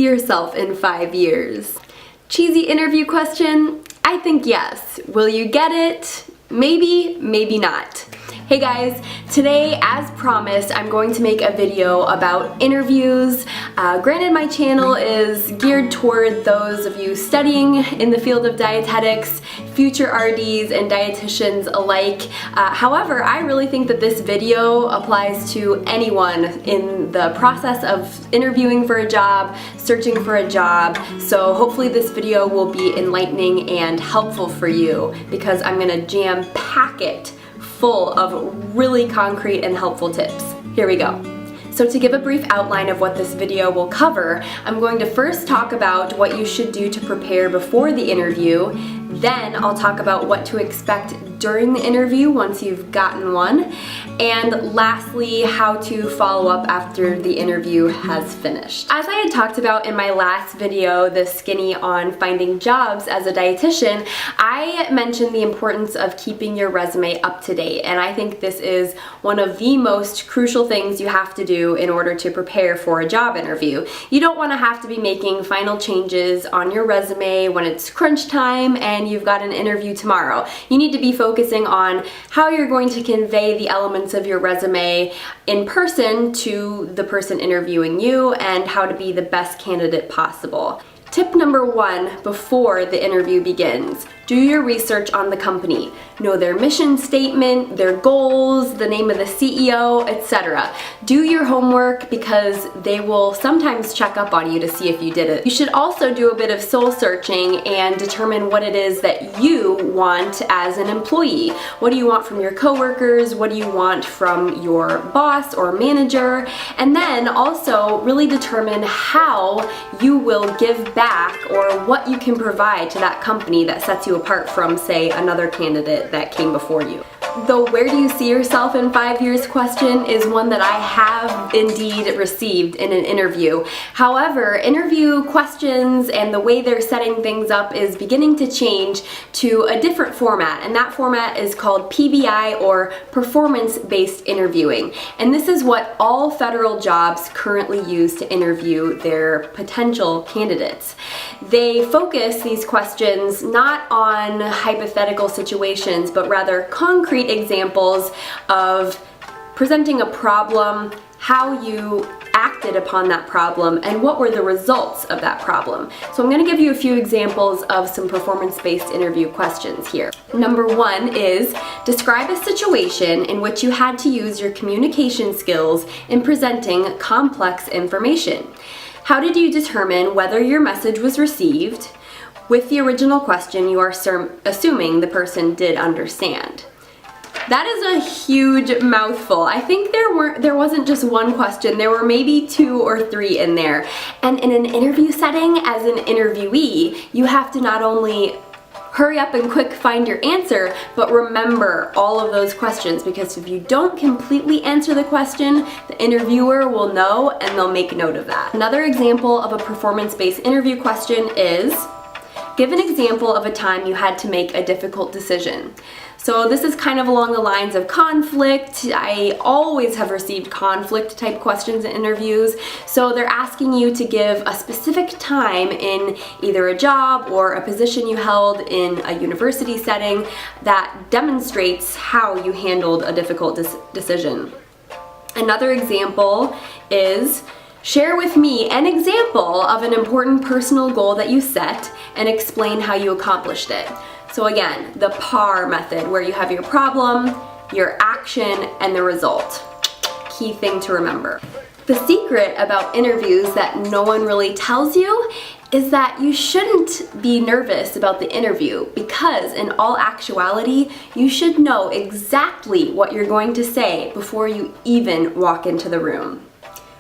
yourself in 5 years? Cheesy interview question? I think yes. Will you get it? Maybe, maybe not. Hey guys, today as promised I'm going to make a video about interviews. Granted, my channel is geared toward those of you studying in the field of dietetics, future RDs and dietitians alike. However, I really think that this video applies to anyone in the process of interviewing for a job, searching for a job. So hopefully this video will be enlightening and helpful for you because I'm gonna jam-pack it full of really concrete and helpful tips. Here we go. So to give a brief outline of what this video will cover, I'm going to first talk about what you should do to prepare before the interview. Then I'll talk about what to expect during the interview once you've gotten one. And lastly, how to follow up after the interview has finished. As I had talked about in my last video, the skinny on finding jobs as a dietitian, I mentioned the importance of keeping your resume up to date. And I think this is one of the most crucial things you have to do in order to prepare for a job interview. You don't want to have to be making final changes on your resume when it's crunch time and you've got an interview tomorrow. You need to be focusing on how you're going to convey the elements of your resume in person to the person interviewing you and how to be the best candidate possible. Tip number 1 before the interview begins. Do your research on the company. Know their mission statement, their goals, the name of the CEO, etc. Do your homework because they will sometimes check up on you to see if you did it. You should also do a bit of soul searching and determine what it is that you want as an employee. What do you want from your coworkers? What do you want from your boss or manager? And then also really determine how you will give back or what you can provide to that company that sets you apart from, say, another candidate that came before you. The where do you see yourself in 5 years question is one that I have indeed received in an interview. However, interview questions and the way they're setting things up is beginning to change to a different format, and that format is called PBI, or performance-based interviewing. And this is what all federal jobs currently use to interview their potential candidates. They focus these questions not on hypothetical situations, but rather concrete examples of presenting a problem, how you acted upon that problem, and what were the results of that problem. So I'm going to give you a few examples of some performance-based interview questions here. Number 1 is, describe a situation in which you had to use your communication skills in presenting complex information. How did you determine whether your message was received? With the original question, you are assuming the person did understand. That is a huge mouthful. I think there wasn't just one question, there were maybe 2 or 3 in there. And in an interview setting, as an interviewee, you have to not only hurry up and quick find your answer, but remember all of those questions, because if you don't completely answer the question, the interviewer will know and they'll make note of that. Another example of a performance-based interview question is, give an example of a time you had to make a difficult decision. So this is kind of along the lines of conflict. I always have received conflict type questions in interviews. So they're asking you to give a specific time in either a job or a position you held in a university setting that demonstrates how you handled a difficult decision. Another example is, share with me an example of an important personal goal that you set and explain how you accomplished it. So again, the PAR method, where you have your problem, your action, and the result. Key thing to remember. The secret about interviews that no one really tells you is that you shouldn't be nervous about the interview, because in all actuality, you should know exactly what you're going to say before you even walk into the room.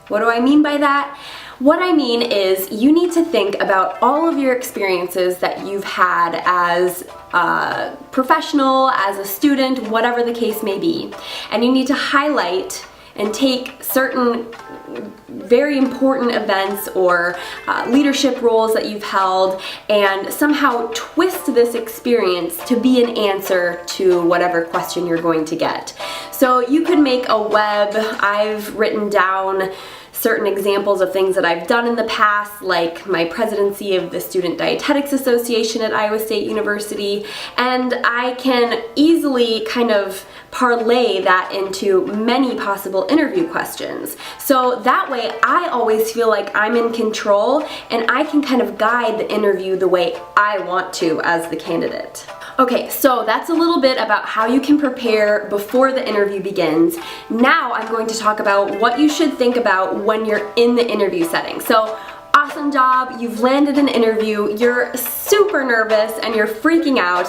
What do I mean by that? What I mean is you need to think about all of your experiences that you've had as a professional, as a student, whatever the case may be. And you need to highlight and take certain very important events or leadership roles that you've held and somehow twist this experience to be an answer to whatever question you're going to get. So you could make a web. I've written down certain examples of things that I've done in the past, like my presidency of the Student Dietetics Association at Iowa State University, and I can easily kind of parlay that into many possible interview questions. So that way I always feel like I'm in control and I can kind of guide the interview the way I want to as the candidate. Okay, so that's a little bit about how you can prepare before the interview begins. Now I'm going to talk about what you should think about when you're in the interview setting. So, awesome job, you've landed an interview, you're super nervous and you're freaking out,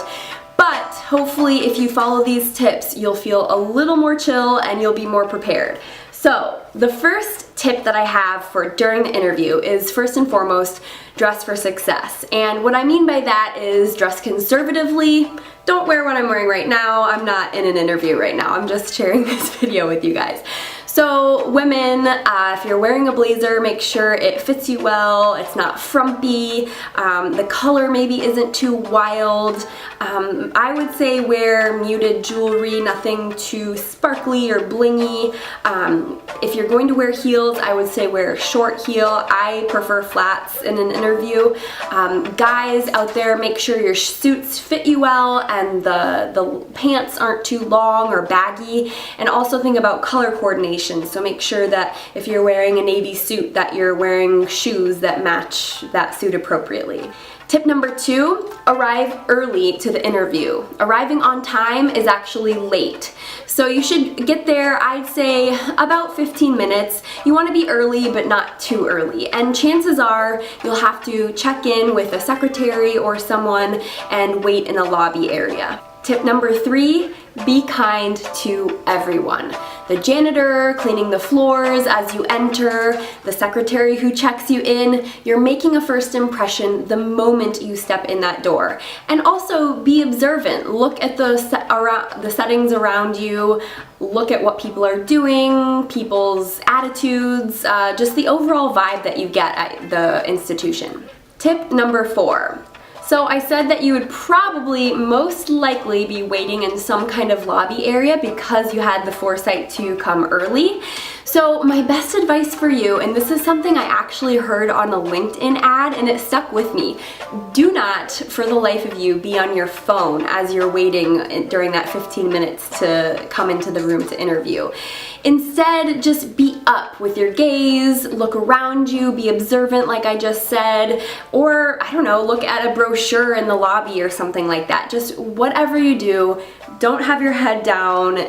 but hopefully if you follow these tips, you'll feel a little more chill and you'll be more prepared. So, the first tip that I have for during the interview is, first and foremost, dress for success. And what I mean by that is dress conservatively. Don't wear what I'm wearing right now. I'm not in an interview right now. I'm just sharing this video with you guys. So women, if you're wearing a blazer, make sure it fits you well, it's not frumpy, the color maybe isn't too wild. I would say wear muted jewelry, nothing too sparkly or blingy. If you're going to wear heels, I would say wear a short heel. I prefer flats in an interview. Guys out there, make sure your suits fit you well and the pants aren't too long or baggy. And also think about color coordination. So make sure that if you're wearing a navy suit that you're wearing shoes that match that suit appropriately. Tip number 2, arrive early to the interview. Arriving on time is actually late. So you should get there, I'd say, about 15 minutes. You want to be early, but not too early. And chances are you'll have to check in with a secretary or someone and wait in a lobby area. Tip number 3, be kind to everyone. The janitor cleaning the floors as you enter, the secretary who checks you in, you're making a first impression the moment you step in that door. And also be observant. Look at the settings around you, look at what people are doing, people's attitudes, just the overall vibe that you get at the institution. Tip number 4. So I said that you would probably most likely be waiting in some kind of lobby area because you had the foresight to come early. So my best advice for you, and this is something I actually heard on a LinkedIn ad and it stuck with me, do not, for the life of you, be on your phone as you're waiting during that 15 minutes to come into the room to interview. Instead, just be up with your gaze, look around you, be observant like I just said, or I don't know, look at a brochure in the lobby or something like that. Just whatever you do, don't have your head down,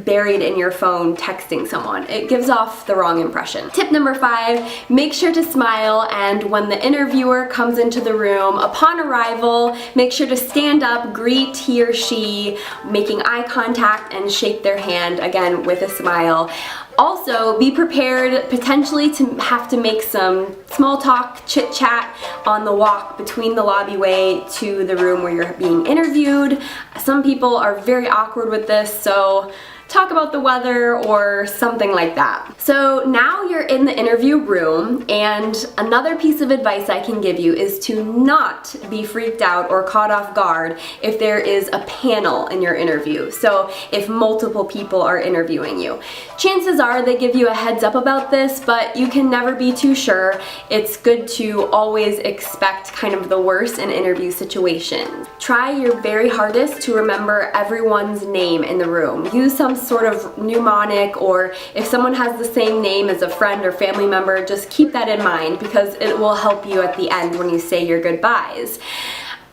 buried in your phone texting someone. It gives off the wrong impression. Tip number 5, make sure to smile, and when the interviewer comes into the room, upon arrival, make sure to stand up, greet he or she, making eye contact and shake their hand, again with a smile. Also, be prepared potentially to have to make some small talk, chit chat on the walk between the lobbyway to the room where you're being interviewed. Some people are very awkward with this, so talk about the weather or something like that. So now you're in the interview room, and another piece of advice I can give you is to not be freaked out or caught off guard if there is a panel in your interview. So if multiple people are interviewing you. Chances are they give you a heads up about this, but you can never be too sure. It's good to always expect kind of the worst in interview situations. Try your very hardest to remember everyone's name in the room. Use some sort of mnemonic, or if someone has the same name as a friend or family member, just keep that in mind because it will help you at the end when you say your goodbyes.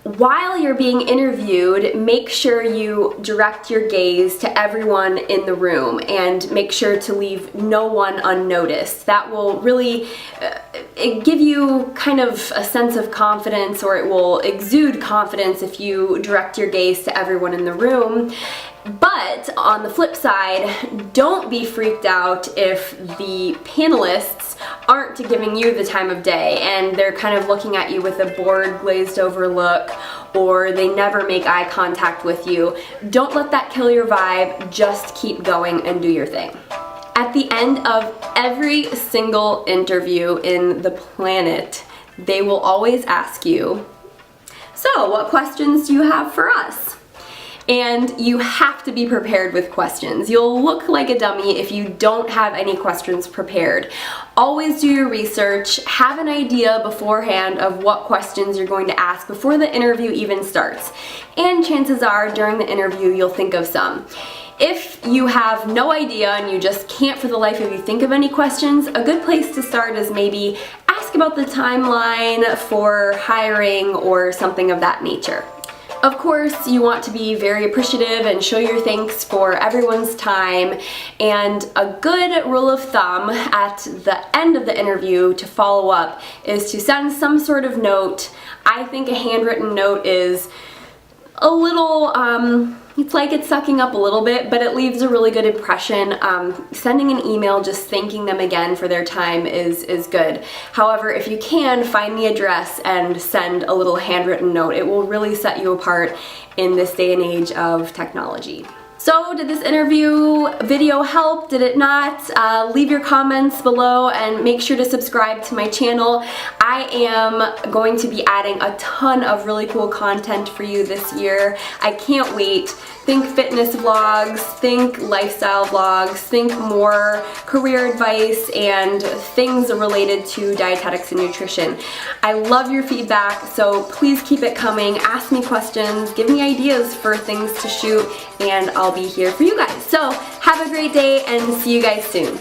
While you're being interviewed, make sure you direct your gaze to everyone in the room and make sure to leave no one unnoticed. That will really give you kind of a sense of confidence, or it will exude confidence if you direct your gaze to everyone in the room. But on the flip side, don't be freaked out if the panelists aren't giving you the time of day and they're kind of looking at you with a bored, glazed over look, or they never make eye contact with you. Don't let that kill your vibe. Just keep going and do your thing. At the end of every single interview in the planet, they will always ask you, "So, what questions do you have for us?" And you have to be prepared with questions. You'll look like a dummy if you don't have any questions prepared. Always do your research, have an idea beforehand of what questions you're going to ask before the interview even starts. And chances are during the interview you'll think of some. If you have no idea and you just can't for the life of you think of any questions, a good place to start is maybe ask about the timeline for hiring or something of that nature. Of course, you want to be very appreciative and show your thanks for everyone's time, and a good rule of thumb at the end of the interview to follow up is to send some sort of note. I think a handwritten note is a little, it's like it's sucking up a little bit, but it leaves a really good impression. Sending an email just thanking them again for their time is good. However, if you can, find the address and send a little handwritten note. It will really set you apart in this day and age of technology. So, did this interview video help? Did it not? Leave your comments below and make sure to subscribe to my channel. I am going to be adding a ton of really cool content for you this year. I can't wait. Think fitness vlogs, think lifestyle vlogs, think more career advice and things related to dietetics and nutrition. I love your feedback, so please keep it coming. Ask me questions, give me ideas for things to shoot, and I'll be here for you guys. So have a great day and see you guys soon.